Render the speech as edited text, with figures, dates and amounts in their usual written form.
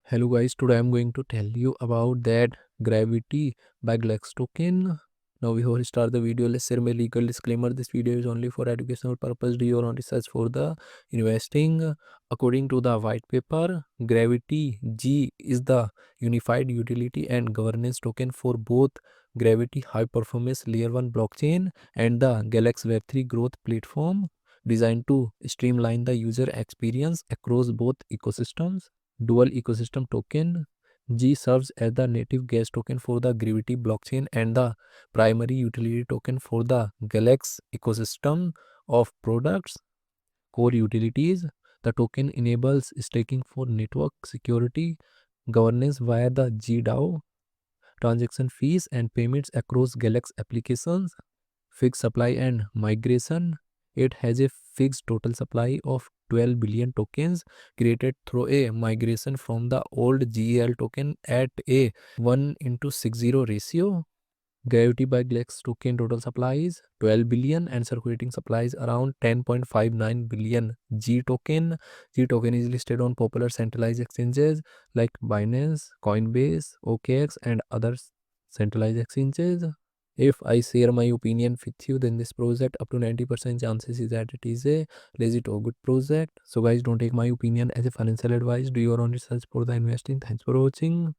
Hello guys, today I'm going to tell you about that Gravity by Galxe token. Now before we start the video, let's share my legal disclaimer. This video is only for educational purpose. Do your own research for the investing. According to the white paper, Gravity G is the unified utility and governance token for both Gravity high performance layer 1 blockchain and the Galxe Web3 growth platform, designed to streamline the user experience across both ecosystems. Dual ecosystem token G serves as the native gas token for the Gravity blockchain and the primary utility token for the Galxe ecosystem of products. Core utilities: the token enables staking for network security, governance via the GDAO, transaction fees and payments across Galxe applications, fixed supply and migration. It has a fixed total supply of 12 billion tokens created through a migration from the old GEL token at a 1:60 ratio. Gravity by Galxe token total supply is 12 billion and circulating supply is around 10.59 billion G token. G token is listed on popular centralized exchanges like Binance, Coinbase, OKX and other centralized exchanges. If I share my opinion with you, then this project up to 90% chances is that it is a legit or good project. So guys, don't take my opinion as a financial advice. Do your own research for the investing. Thanks for watching.